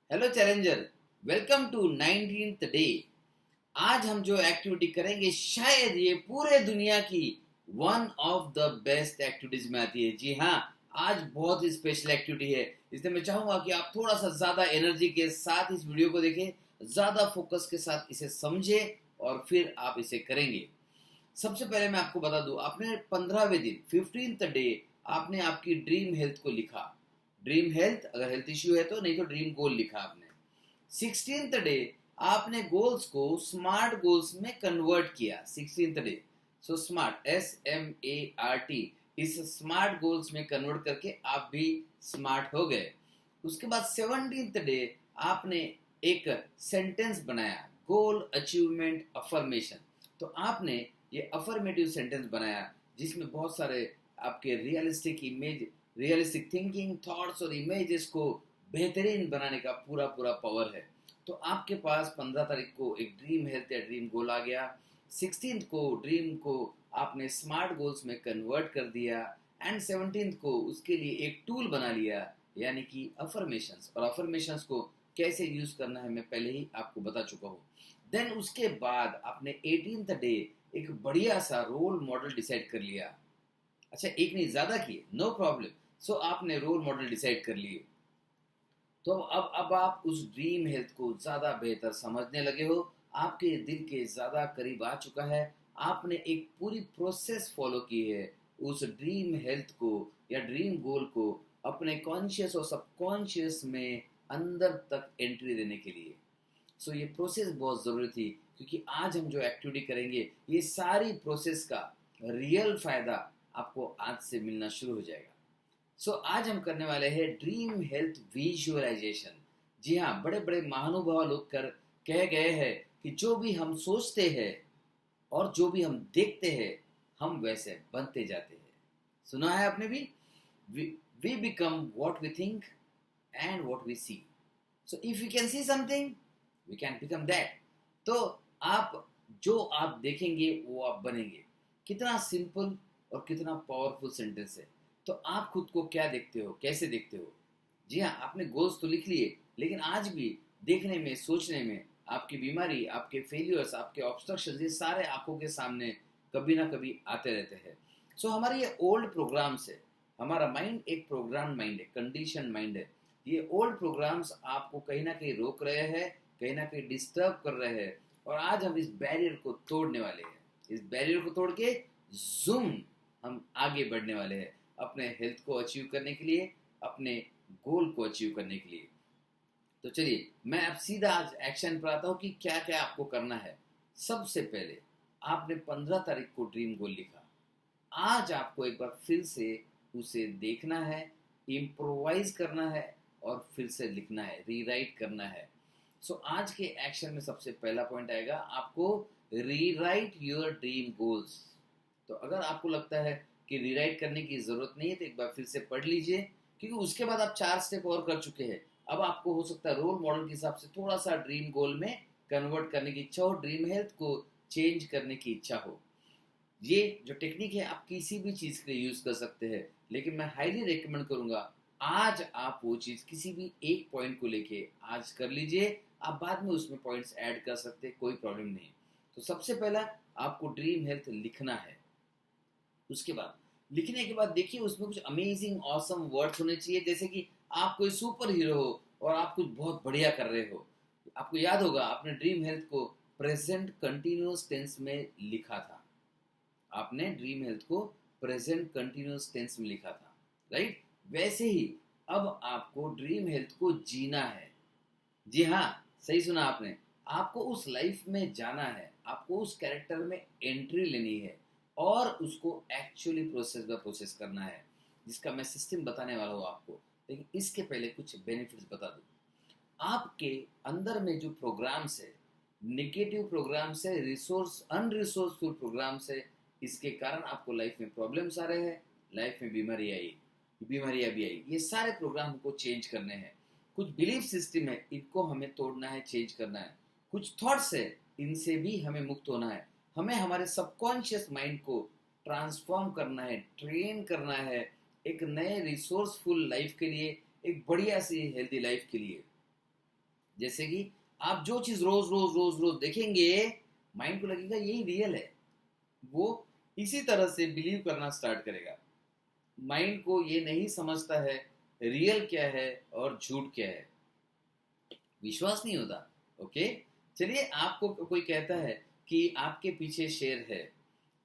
Hello challenger, welcome to 19th day. आज हम जो एक्टिविटी करेंगे शायद ये पूरे दुनिया की one of the best activities में आती है। जी हाँ, आज बहुत ही स्पेशल एक्टिविटी है, इसलिए मैं चाहूंगा कि आप थोड़ा सा ज्यादा एनर्जी के साथ इस वीडियो को देखें, ज्यादा फोकस के साथ इसे समझें और फिर आप इसे करेंगे। सबसे पहले मैं आपको बता दूं, आपने 15वें दिन 15th डे आपने आपकी ड्रीम हेल्थ को लिखा। ड्रीम हेल्थ, अगर हेल्थ इश्यू है तो, नहीं तो ड्रीम गोल लिखा आपने। 16th डे आपने गोल्स को स्मार्ट गोल्स में कन्वर्ट किया। 16th day, so smart, SMART, इस स्मार्ट गोल्स में कन्वर्ट करके आप भी स्मार्ट हो गए। उसके बाद 17th डे आपने एक सेंटेंस बनाया, गोल अचीवमेंट अफर्मेशन। तो आपने ये अफर्मेटिव सेंटेंस बनाया जिसमें बहुत सारे आपके रियलिस्टिक थिंकिंग, थॉट्स और इमेजेस को बेहतरीन बनाने का पूरा पूरा पावर है। तो आपके पास 15 तारीख को एक ड्रीम हेल्थ या ड्रीम गोल आ गया। 16th को ड्रीम को आपने स्मार्ट गोल्स में कन्वर्ट कर दिया एंड 17th को उसके लिए एक टूल बना लिया, यानी कि अफर्मेशंस। और अफर्मेशंस को कैसे यूज करना है मैं पहले ही आपको बता चुका हूँ। देन उसके बाद आपने 18th डे एक बढ़िया सा रोल मॉडल डिसाइड कर लिया। अच्छा, एक नहीं ज्यादा किए, नो प्रॉब्लम। सो आपने रोल मॉडल डिसाइड कर लिए। तो अब आप उस ड्रीम हेल्थ को ज्यादा बेहतर समझने लगे हो, आपके दिल के ज्यादा करीब आ चुका है। आपने एक पूरी प्रोसेस फॉलो की है उस ड्रीम हेल्थ को या ड्रीम गोल को अपने कॉन्शियस और सबकॉन्शियस में अंदर तक एंट्री देने के लिए। सो ये प्रोसेस बहुत ज़रूरी थी, क्योंकि आज हम जो एक्टिविटी करेंगे ये सारी प्रोसेस का रियल फायदा आपको आज से मिलना शुरू हो जाएगा। आज हम करने वाले हैं ड्रीम हेल्थ विजुअलाइजेशन। जी हाँ, बड़े बड़े महानुभाव लोग कर कह गए हैं कि जो भी हम सोचते हैं और जो भी हम देखते हैं, हम वैसे बनते जाते हैं। सुना है आपने भी? We become what we think and what we see. So if you can see something, we can become that. तो आप जो आप देखेंगे वो आप बनेंगे। कितना सिंपल और कितना पावरफुल सेंटेंस है। तो आप खुद को क्या देखते हो, कैसे देखते हो? जी हाँ, आपने गोल्स तो लिख लिए, लेकिन आज भी देखने में, सोचने में आपकी बीमारी, आपके फेलियर्स, आपके ऑब्स्ट्रक्शन, ये सारे आंखों के सामने कभी ना कभी आते रहते हैं। हमारे ये ओल्ड प्रोग्राम्स है। हमारा माइंड एक प्रोग्राम माइंड है, कंडीशन माइंड है। ये ओल्ड प्रोग्राम्स आपको कहीं ना कहीं रोक रहे हैं, कहीं ना कहीं डिस्टर्ब कर रहे हैं। और आज हम इस बैरियर को तोड़ने वाले हैं। इस बैरियर को तोड़ के जूम हम आगे बढ़ने वाले हैं अपने हेल्थ को अचीव करने के लिए, अपने गोल को अचीव करने के लिए। तो चलिए मैं अब सीधा आज एक्शन पर आता हूँ कि क्या क्या आपको करना है। सबसे पहले आपने 15 तारीख को ड्रीम गोल लिखा। आज आपको एक बार फिर से उसे देखना है, इम्प्रोवाइज करना है और फिर से लिखना है, रीराइट करना है। आज के एक्शन में सबसे पहला पॉइंट आएगा, आपको रीराइट योर ड्रीम गोल्स। तो अगर आपको लगता है कि रीराइट करने की जरूरत नहीं है तो एक बार फिर से पढ़ लीजिए, क्योंकि उसके बाद आप 4 स्टेप और कर चुके हैं। अब आपको हो सकता है रोल मॉडल के हिसाब से थोड़ा सा ड्रीम गोल में कन्वर्ट करने की इच्छा हो, ड्रीम हेल्थ को चेंज करने की इच्छा हो। ये जो टेक्निक है आप किसी भी चीज के लिए यूज कर सकते हैं, लेकिन मैं हाईली रिकमेंड करूंगा आज आप वो चीज किसी भी एक पॉइंट को लेके आज कर लीजिए। आप बाद में उसमें पॉइंट्स ऐड कर सकते हैं, कोई प्रॉब्लम नहीं। तो सबसे पहला आपको ड्रीम हेल्थ लिखना है। उसके बाद लिखने के बाद देखिए उसमें कुछ अमेजिंग ऑसम वर्ड्स होने चाहिए, जैसे कि आप कोई सुपर हीरो हो और आप कुछ बहुत बढ़िया कर रहे हो। आपको याद होगा आपने ड्रीम हेल्थ को प्रेजेंट कंटिन्यूअस टेंस में लिखा था। आपने ड्रीम हेल्थ को प्रेजेंट कंटिन्यूअस टेंस में लिखा था, राइट? वैसे ही अब आपको ड्रीम हेल्थ को जीना है। जी हाँ, सही सुना आपने। आपको उस लाइफ में जाना है, आपको उस कैरेक्टर में एंट्री लेनी है और उसको एक्चुअली प्रोसेस बाय प्रोसेस करना है, जिसका मैं सिस्टम बताने वाला हूँ आपको। लेकिन इसके पहले कुछ बेनिफिट्स बता दूँ। आपके अंदर में जो प्रोग्राम्स है, नेगेटिव प्रोग्राम्स है, रिसोर्स अनरिसोर्सफुल प्रोग्राम्स है, इसके कारण आपको लाइफ में प्रॉब्लम्स आ रहे हैं, लाइफ में बीमारियां भी आई। ये सारे प्रोग्राम को चेंज करने हैं। कुछ बिलीफ सिस्टम है, इनको हमें तोड़ना है, चेंज करना है। कुछ थॉट्स है, इनसे भी हमें मुक्त होना है। हमें हमारे सबकॉन्शियस माइंड को ट्रांसफॉर्म करना है, ट्रेन करना है एक नए रिसोर्सफुल लाइफ के लिए, एक बढ़िया सी हेल्दी लाइफ के लिए। जैसे कि आप जो चीज रोज रोज रोज रोज देखेंगे, माइंड को लगेगा यही रियल है, वो इसी तरह से बिलीव करना स्टार्ट करेगा। माइंड को ये नहीं समझता है रियल क्या है और झूठ क्या है, विश्वास नहीं होता। ओके, चलिए, आपको कोई कहता है कि आपके पीछे शेर है,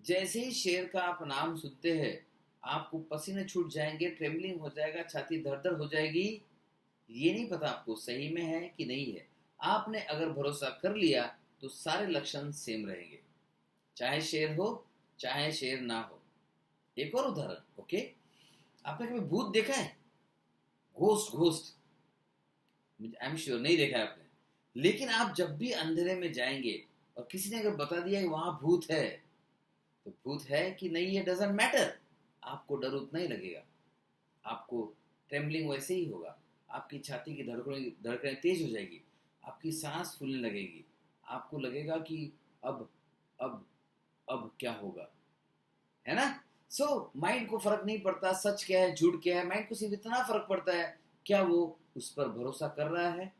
जैसे ही शेर का आप नाम सुनते हैं आपको पसीने छूट जाएंगे, ट्रेमलिंग हो जाएगा, छाती धड़ धड़ हो जाएगी। ये नहीं पता आपको सही में है कि नहीं है। आपने अगर भरोसा कर लिया तो सारे लक्षण सेम रहेंगे, चाहे शेर हो चाहे शेर ना हो। एक और उदाहरण, ओके, आपने कभी भूत देखा है? Ghost, ghost, I am sure नहीं देखा है आपने। लेकिन आप जब भी अंधेरे में जाएंगे और किसी ने अगर बता दिया कि वहां भूत है, तो भूत है कि नहीं है डजंट मैटर, आपको डर उतना ही लगेगा, आपको ट्रेम्बलिंग वैसे ही होगा, आपकी छाती की धड़कनें तेज हो जाएगी, आपकी सांस फूलने लगेगी, आपको लगेगा कि अब अब अब क्या होगा, है ना। सो माइंड को फर्क नहीं पड़ता सच क्या है झूठ क्या है, माइंड को सिर्फ इतना फर्क पड़ता है क्या वो उस पर भरोसा कर रहा है।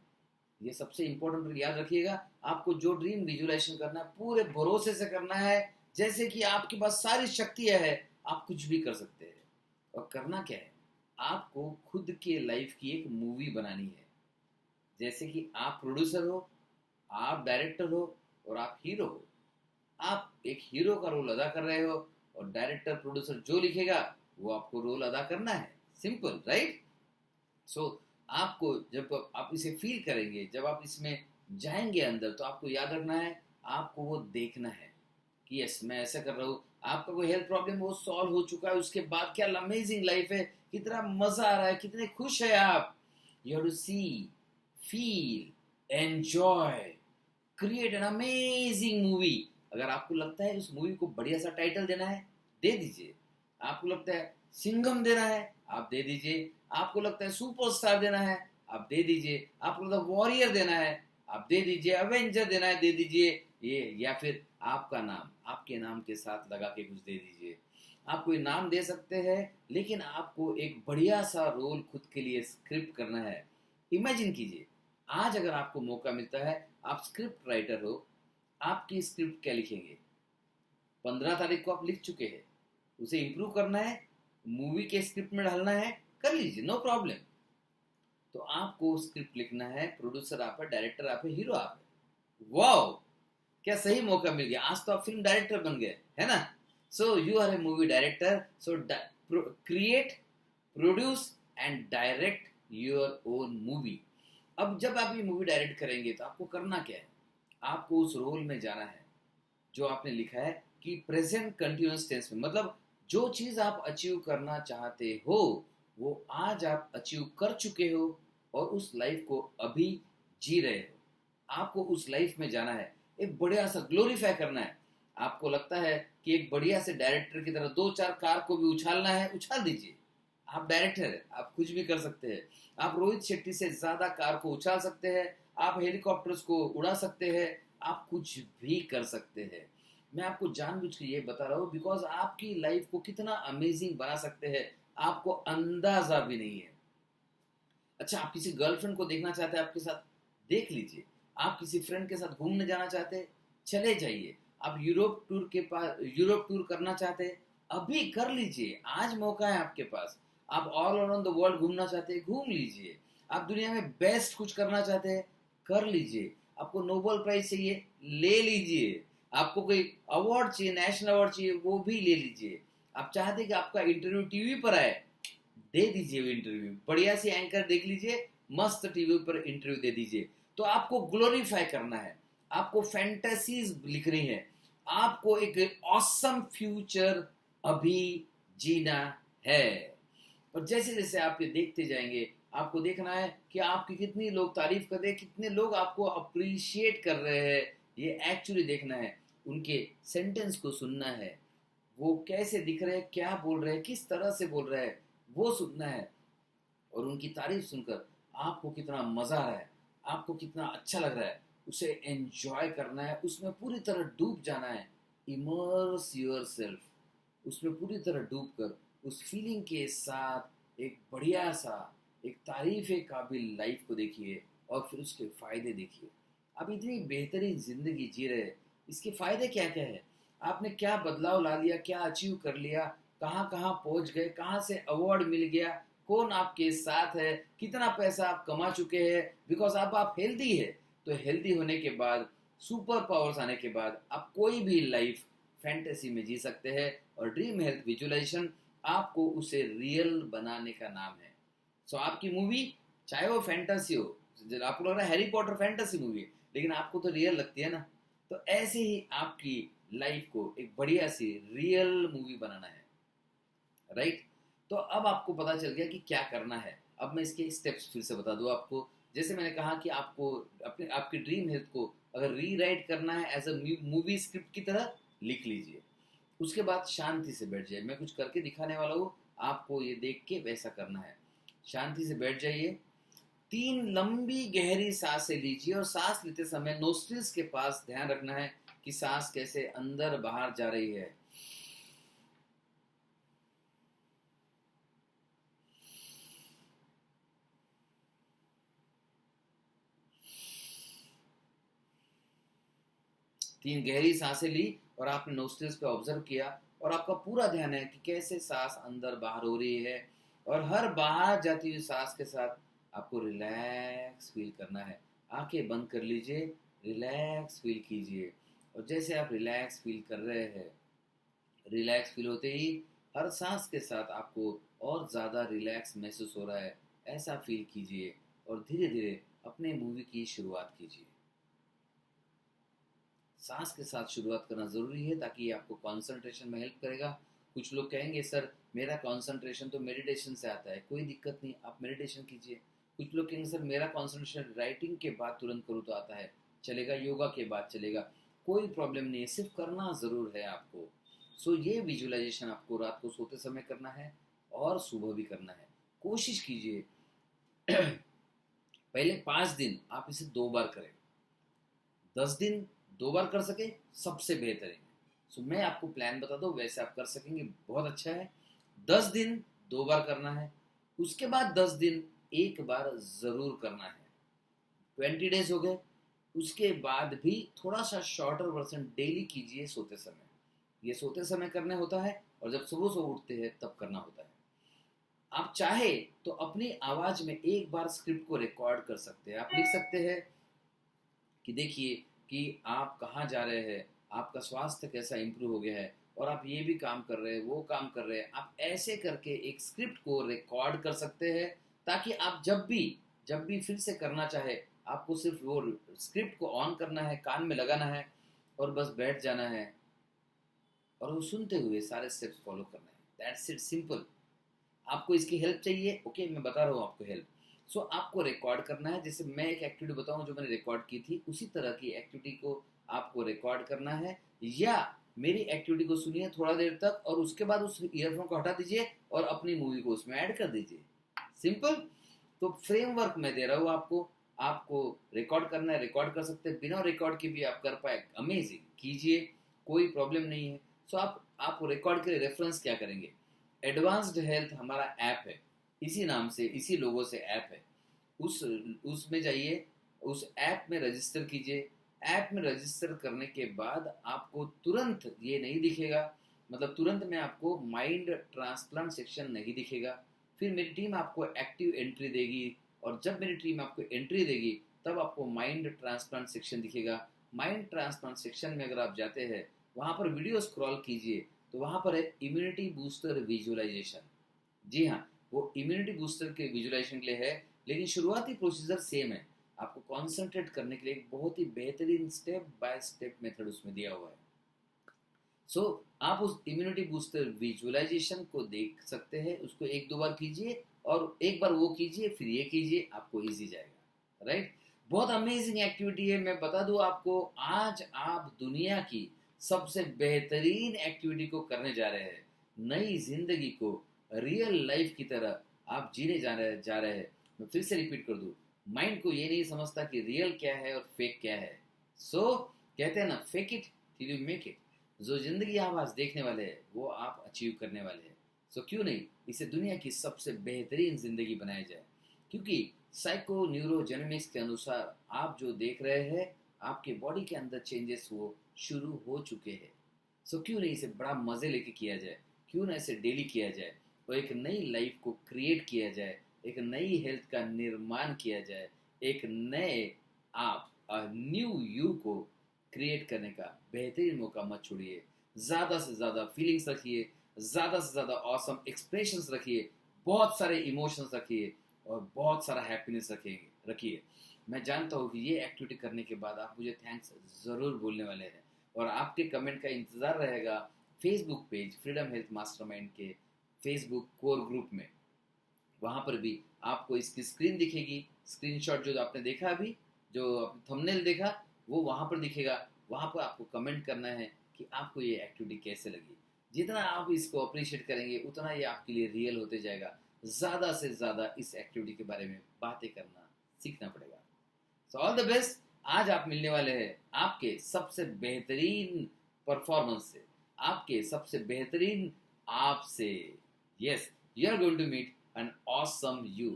ये सबसे इंपॉर्टेंट याद रखिएगा। आपको जो ड्रीम विजुअलाइजेशन करना है पूरे भरोसे से करना है, जैसे कि आपके पास सारी शक्तियां है, आप कुछ भी कर सकते हैं। और करना क्या है, आपको खुद के लाइफ की एक मूवी बनानी है। जैसे कि आप प्रोड्यूसर हो, आप डायरेक्टर हो और आप हीरो हो। आप एक हीरो का रोल अदा कर रहे हो और डायरेक्टर प्रोड्यूसर जो लिखेगा वो आपको रोल अदा करना है। Simple, right. सो आपको जब आप इसे फील करेंगे, जब आप इसमें जाएंगे अंदर, तो आपको याद रखना है, आपको वो देखना है कि यस मैं ऐसा कर रहा हूँ। आपका कोई हेल्थ प्रॉब्लम वो सॉल्व हो चुका है, उसके बाद क्या अमेजिंग लाइफ है, कितना मजा आ रहा है, कितने खुश है आप। You have to see, feel, enjoy, create an amazing movie. अगर आपको लगता है उस मूवी को बढ़िया सा टाइटल देना है, दे दीजिए। आपको लगता है सिंघम देना है, आप दे दीजिए। आपको लगता है सुपरस्टार देना है, आप दे दीजिए। आपको लगता है वॉरियर देना है, आप दे दीजिए। अवेंजर देना है, दे दीजिए ये। या फिर आपका नाम आपके नाम के साथ लगा के कुछ दे दीजिए। आप कोई नाम दे सकते हैं, लेकिन आपको एक बढ़िया सा रोल खुद के लिए स्क्रिप्ट करना है। इमेजिन कीजिए, आज अगर आपको मौका मिलता है, आप स्क्रिप्ट राइटर हो, आपकी स्क्रिप्ट क्या लिखेंगे? 15 तारीख को आप लिख चुके हैं, उसे इम्प्रूव करना है, मूवी के स्क्रिप्ट में डालना है, कर लीजिए, नो प्रॉब्लम। तो आपको स्क्रिप्ट लिखना है, प्रोड्यूसर आप है, डायरेक्टर आप है, हीरो आप है। वाओ, क्या सही मौका मिल गया, आज तो आप फिल्म डायरेक्टर बन गए, है ना। So you are a movie director. So create, produce and direct your own movie. अब जब आप ये मूवी डायरेक्ट करेंगे तो आपको करना क्या है, आपको उस रोल में जाना है जो आपने लिखा है कि प्रेजेंट कंटिन्यूअस टेंस में, मतलब जो चीज आप अचीव करना चाहते हो वो आज आप अचीव कर चुके हो और उस लाइफ को अभी जी रहे हो। आपको उस लाइफ में जाना है, एक बढ़िया सा ग्लोरीफाई करना है। आपको लगता है कि एक बढ़िया से डायरेक्टर की तरह 2-4 कार को भी उछालना है, उछाल दीजिए। आप डायरेक्टर है, आप कुछ भी कर सकते हैं। आप रोहित शेट्टी से ज्यादा कार को उछाल सकते हैं, आप हेलीकॉप्टर्स को उड़ा सकते हैं, आप कुछ भी कर सकते हैं। मैं आपको जानबूझ के ये बता रहा हूँ बिकॉज आपकी लाइफ को कितना अमेजिंग बना सकते हैं आपको अंदाजा भी नहीं है। अच्छा, आप किसी गर्लफ्रेंड को देखना चाहते हैं, आपके साथ देख लीजिए। आप किसी फ्रेंड के साथ घूमने जाना चाहते हैं, चले जाइए। आप यूरोप टूर करना चाहते हैं, अभी कर लीजिए, आज मौका है आपके पास। आप ऑल अराउंड द वर्ल्ड घूमना चाहते हैं, घूम लीजिए। आप दुनिया में बेस्ट कुछ करना चाहते हैं, कर लीजिए। आपको नोबेल प्राइज चाहिए, ले लीजिए। आपको कोई अवार्ड चाहिए, नेशनल अवार्ड चाहिए, वो भी ले लीजिए। आप चाहते हैं कि आपका इंटरव्यू टीवी पर आए, दे दीजिए वो इंटरव्यू। बढ़िया सी एंकर देख लीजिए, मस्त टीवी पर इंटरव्यू दे दीजिए। तो आपको ग्लोरीफाई करना है, आपको फैंटेसीज लिखनी है, आपको एक ऑसम फ्यूचर अभी जीना है। और जैसे जैसे आप ये देखते जाएंगे, आपको देखना है कि आपकी कितनी लोग तारीफ कर रहे हैं, कितने लोग आपको अप्रिशिएट कर रहे हैं। ये एक्चुअली देखना है, उनके सेंटेंस को सुनना है, वो कैसे दिख रहे हैं, क्या बोल रहे हैं, किस तरह से बोल रहे हैं, वो सुनना है। और उनकी तारीफ सुनकर आपको कितना मजा आ रहा है, आपको कितना अच्छा लग रहा है, उसे एंजॉय करना है, उसमें पूरी तरह डूब जाना है। इमर्स योर सेल्फ, उसमें पूरी तरह डूब कर उस फीलिंग के साथ एक बढ़िया सा, एक तारीफ काबिल लाइफ को देखिए और फिर उसके फायदे देखिए। आप इतनी बेहतरीन जिंदगी जी रहे हैं, इसके फायदे क्या क्या है, आपने क्या बदलाव ला लिया, क्या अचीव कर लिया, कहाँ कहाँ पहुंच गए, कहाँ से अवार्ड मिल गया, कौन आपके साथ है, कितना पैसा आप कमा चुके हैं, बिकॉज अब आप हेल्दी है। तो हेल्दी होने के बाद, सुपर पावर्स आने के बाद, आप कोई भी लाइफ फैंटेसी में जी सकते हैं। और ड्रीम हेल्थ विजुअलाइजेशन आपको उसे रियल बनाने का नाम है। सो आपकी मूवी चाहे वो फैंटेसी हो, आपको लग रहा है हैरी पॉटर फैंटेसी मूवी है, लेकिन आपको तो रियल लगती है ना। तो ऐसे ही आपकी लाइफ को एक बढ़िया सी रियल मूवी बनाना है, राइट। तो अब आपको पता चल गया कि क्या करना है। अब मैं इसके स्टेप्स फिर से बता दूं आपको। जैसे मैंने कहा कि आपको अपने आपकी ड्रीम हेल्थ को अगर रीराइट करना है एज अ मूवी स्क्रिप्ट की तरह, लिख लीजिए। उसके बाद शांति से बैठ जाइए, मैं कुछ करके दिखाने वाला हूँ, आपको ये देख के वैसा करना है। शांति से बैठ जाइए, 3 लंबी गहरी सांसें लीजिए और सांस लेते समय नोस्ट्रिल्स के पास ध्यान रखना है कि सांस कैसे अंदर बाहर जा रही है। तीन गहरी सांसें ली और आपने नोस्ट्रिल्स पे ऑब्जर्व किया, और आपका पूरा ध्यान है कि कैसे सांस अंदर बाहर हो रही है। और हर बाहर जाती हुई सांस के साथ आपको रिलैक्स फील करना है। आंखें बंद कर लीजिए, रिलैक्स फील कीजिए। और जैसे आप रिलैक्स फील कर रहे हैं, रिलैक्स फील होते ही हर सांस के साथ आपको और ज़्यादा रिलैक्स महसूस हो रहा है, ऐसा फील कीजिए। और धीरे धीरे अपने मूवी की शुरुआत कीजिए। सांस के साथ शुरुआत करना ज़रूरी है ताकि ये आपको कंसंट्रेशन में हेल्प करेगा। कुछ लोग कहेंगे सर मेरा कंसंट्रेशन तो मेडिटेशन से आता है, कोई दिक्कत नहीं, आप मेडिटेशन कीजिए। कुछ लोग कहेंगे सर मेरा कंसंट्रेशन राइटिंग के बाद तुरंत करूँ तो आता है, चलेगा, योगा के बाद चलेगा, कोई प्रॉब्लम नहीं है, सिर्फ करना ज़रूर है आपको। सो ये विजुअलाइजेशन आपको रात को सोते समय करना है और सुबह भी करना है। कोशिश कीजिए पहले 5 दिन आप इसे 2 बार करें, 10 दिन 2 बार कर सके सबसे बेहतर है। सो मैं आपको प्लान बता दूं, वैसे आप कर सकेंगे बहुत अच्छा है। 10 दिन 2 बार करना है, उसके बाद 10 दिन एक बार जरूर करना है। 20 डेज हो गए, उसके बाद भी थोड़ा सा शॉर्टर वर्जन डेली कीजिए सोते समय। ये सोते समय करने होता है और जब सुबह सुबह उठते हैं तब करना होता है। आप चाहे तो अपनी आवाज में एक बार स्क्रिप्ट को रिकॉर्ड कर सकते हैं। आप लिख सकते हैं कि देखिए कि आप कहाँ जा रहे हैं, आपका स्वास्थ्य कैसा इंप्रूव हो गया है, और आप ये भी काम कर रहे हैं, वो काम कर रहे हैं। आप ऐसे करके एक स्क्रिप्ट को रिकॉर्ड कर सकते हैं, ताकि आप जब भी फिर से करना चाहे, आपको सिर्फ वो स्क्रिप्ट को ऑन करना है, कान में लगाना है और बस बैठ जाना है और वो सुनते हुए सारे स्टेप्स फॉलो करना है। That's it, simple. आपको इसकी हेल्प चाहिए, ओके मैं बता रहा हूँ आपको हेल्प। सो आपको रिकॉर्ड करना है, जैसे मैं एक एक्टिविटी बताऊँ जो मैंने रिकॉर्ड की थी, उसी तरह की एक्टिविटी को आपको रिकॉर्ड करना है। या मेरी एक्टिविटी को सुनिए थोड़ा देर तक और उसके बाद उस ईयरफोन को हटा दीजिए और अपनी मूवी को उसमें ऐड कर दीजिए। सिंपल। तो फ्रेमवर्क मैं दे रहा हूँ आपको। आपको रिकॉर्ड करना है, रिकॉर्ड कर सकते हैं, बिना रिकॉर्ड के भी आप कर पाए, अमेजिंग, कीजिए, कोई प्रॉब्लम नहीं है। सो आप रिकॉर्ड के लिए रेफरेंस क्या करेंगे, एडवांस्ड हेल्थ हमारा ऐप है, इसी नाम से, इसी लोगो से ऐप है। उस उसमें जाइए, उस ऐप में रजिस्टर कीजिए। ऐप में रजिस्टर करने के बाद आपको तुरंत ये नहीं दिखेगा, मतलब तुरंत में आपको माइंड ट्रांसप्लांट सेक्शन नहीं दिखेगा। फिर मेरी टीम आपको एक्टिव एंट्री देगी, और जब मेरी टीम आपको एंट्री देगी तब आपको माइंड ट्रांसप्लांट सेक्शन दिखेगा। माइंड ट्रांसप्लांट सेक्शन में अगर आप जाते हैं, वहाँ पर वीडियो स्क्रॉल कीजिए, तो वहाँ पर है इम्यूनिटी बूस्टर विजुअलाइजेशन। जी हाँ, वो इम्यूनिटी बूस्टर के विजुअलाइजेशन के लिए है, लेकिन शुरुआती प्रोसीजर सेम है। आपको कॉन्सेंट्रेट करने के लिए एक बहुत ही बेहतरीन स्टेप बाय स्टेप मेथड उसमें दिया हुआ है। सो आप उस इम्यूनिटी बूस्टर विजुअलाइजेशन को देख सकते हैं, उसको 1-2 बार कीजिए और एक बार वो कीजिए फिर ये कीजिए, आपको इजी जाएगा, राइट। बहुत अमेजिंग एक्टिविटी है। मैं बता दूं आपको, आज आप दुनिया की सबसे बेहतरीन एक्टिविटी को करने जा रहे हैं। नई जिंदगी को रियल लाइफ की तरह आप जीने जा रहे हैं। मैं फिर से रिपीट कर दूं, माइंड को ये नहीं समझता कि रियल क्या है और फेक क्या है। सो कहते हैं ना, fake it till you make it. जो जिंदगी आप आज देखने वाले हैं वो आप अचीव करने वाले हैं। सो क्यों नहीं इसे दुनिया की सबसे बेहतरीन जिंदगी बनाया जाए, क्योंकि साइको न्यूरोजेनेमिक्स के अनुसार आप जो देख रहे हैं, आपके बॉडी के अंदर चेंजेस वो शुरू हो चुके हैं। सो क्यों नहीं इसे बड़ा मजे लेके किया जाए, क्यों ना इसे डेली किया जाए और एक नई लाइफ को क्रिएट किया जाए, एक नई हेल्थ का निर्माण किया जाए, एक नए आप न्यू यू को क्रिएट करने का बेहतरीन मौका मत छोड़िए। ज़्यादा से ज़्यादा फीलिंग्स रखिए, ज़्यादा से ज़्यादा ऑसम एक्सप्रेशंस रखिए, बहुत सारे इमोशंस रखिए और बहुत सारा हैप्पीनेस रखिए। मैं जानता हूँ कि ये एक्टिविटी करने के बाद आप मुझे थैंक्स ज़रूर बोलने वाले हैं और आपके कमेंट का इंतज़ार रहेगा Facebook page freedom health mastermind के फेसबुक कोर ग्रुप में। वहाँ पर भी आपको इसकी स्क्रीन दिखेगी, स्क्रीनशॉट जो आपने देखा अभी, जो थंबनेल देखा, वो वहाँ पर दिखेगा। वहाँ पर आपको कमेंट करना है कि आपको ये एक्टिविटी कैसे लगी। जितना आप इसको अप्रिशिएट करेंगे उतना ये आपके लिए रियल होते जाएगा। ज़्यादा से ज़्यादा इस एक्टिविटी के बारे में बातें करना सीखना पड़ेगा। सो ऑल द बेस्ट। आज आप मिलने वाले हैं आपके सबसे बेहतरीन परफॉर्मेंस से, आपके सबसे बेहतरीन आपसे। Yes, you are going to meet an awesome you.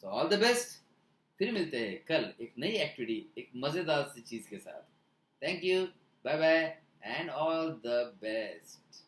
So all the best. फिर मिलते हैं कल एक नई एक्टिविटी, एक मजेदार सी चीज के साथ। Thank you, bye bye and all the best.